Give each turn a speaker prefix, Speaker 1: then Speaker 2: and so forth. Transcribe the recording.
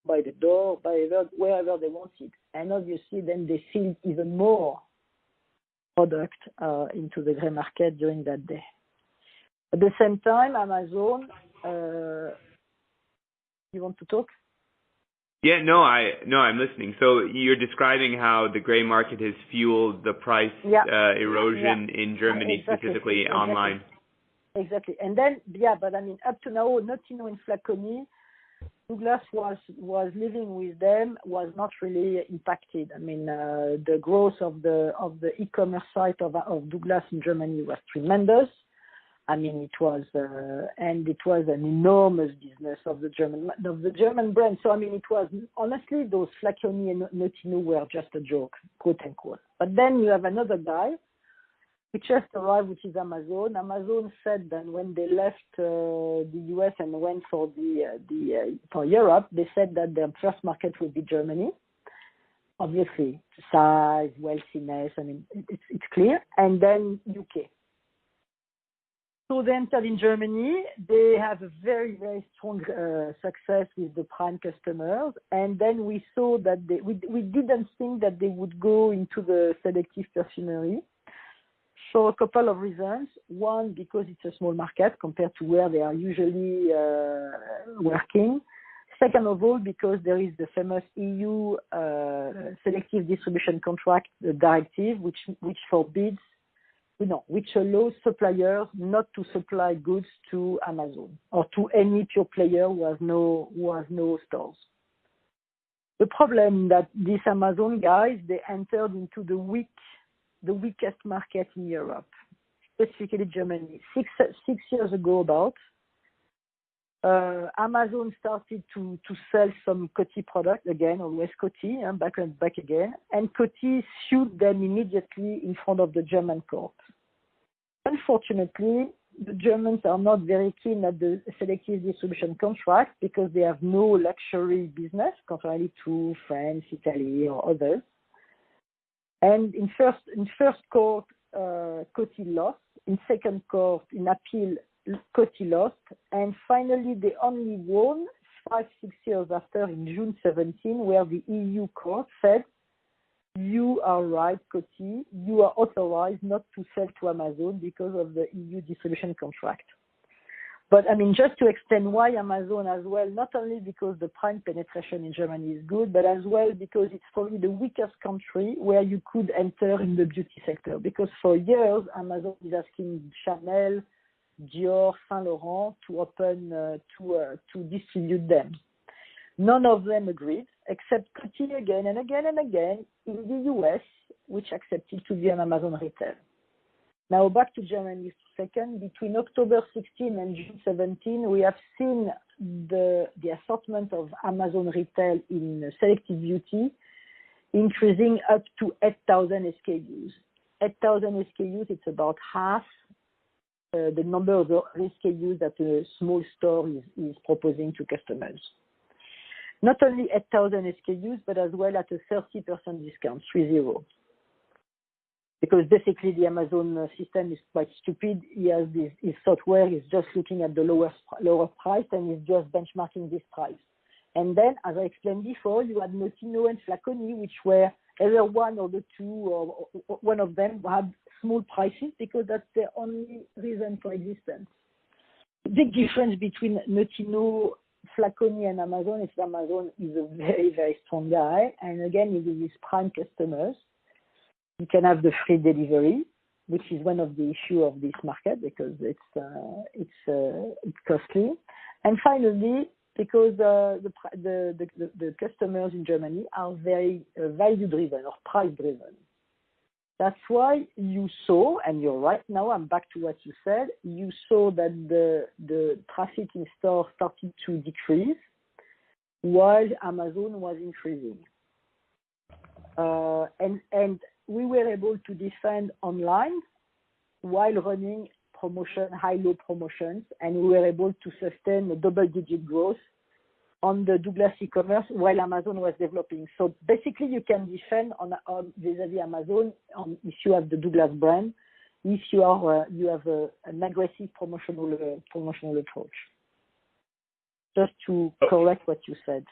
Speaker 1: by the door, wherever they want it. And obviously, then they filled even more product into the gray market during that day. At the same time, Amazon, you want to talk?
Speaker 2: Yeah, no, I'm listening. So you're describing how the gray market has fueled the price erosion in Germany, specifically online.
Speaker 1: Exactly. And then, but I mean, up to now, Notino and Flaconi, Douglas was living with them, was not really impacted. I mean, the growth of the e-commerce site of Douglas in Germany was tremendous. I mean, it was an enormous business of the German brand. So I mean, it was honestly, those Flaconi and Notino were just a joke, quote unquote. But then you have another guy, which just arrived, which is Amazon. Amazon said that when they left the US and went for for Europe, they said that their first market would be Germany. Obviously, size, wealthiness, I mean, it's clear. And then UK. So they entered in Germany. They have a very, very strong success with the prime customers. And then we saw that we didn't think that they would go into the selective perfumery for a couple of reasons. One, because it's a small market compared to where they are usually working. Second of all, because there is the famous EU selective distribution contract directive, which forbids, which allows suppliers not to supply goods to Amazon or to any pure player who has no stores. The problem that these Amazon guys, they entered into the weakest market in Europe, specifically Germany. Six years ago about, Amazon started to sell some Coty product again, always Coty, back again, and Coty sued them immediately in front of the German court. Unfortunately, the Germans are not very keen at the selective distribution contract because they have no luxury business, contrary to France, Italy, or others. And in first court, Coty lost. In second court, in appeal, Coty lost. And finally, they only won 5-6 years after, in June 17, where the EU court said, you are right, Coty, you are authorized not to sell to Amazon because of the EU distribution contract. But I mean, just to explain why Amazon as well, not only because the prime penetration in Germany is good, but as well because it's probably the weakest country where you could enter in the beauty sector. Because for years, Amazon is asking Chanel, Dior, Saint Laurent to open, to distribute them. None of them agreed, except Coty again and again and again in the US, which accepted to be an Amazon retail. Now back to Germany for a second. Between October 16 and June 17, we have seen the assortment of Amazon retail in selective beauty increasing up to 8,000 SKUs. 8,000 SKUs, it's about half the number of SKUs that a small store is proposing to customers. Not only 8,000 SKUs, but as well at a 30% discount, 30. Because basically the Amazon system is quite stupid. His software is just looking at the lower price and is just benchmarking this price. And then, as I explained before, you had Notino and Flaconi, which were either one or the two, or one of them had small prices because that's their only reason for existence. The big difference between Notino, Flaconi and Amazon is Amazon is a very, very strong guy. And again, it is prime customers. You can have the free delivery, which is one of the issues of this market because it's costly. And finally, because the customers in Germany are very value driven or price driven. That's why you saw, and you're right now, I'm back to what you said, you saw that the traffic in store started to decrease while Amazon was increasing. And we were able to defend online while running high-low promotions, and we were able to sustain a double-digit growth on the Douglas e-commerce while Amazon was developing. So basically, you can defend on vis-à-vis Amazon if you have the Douglas brand, if you have an aggressive promotional approach. Just to correct what you said.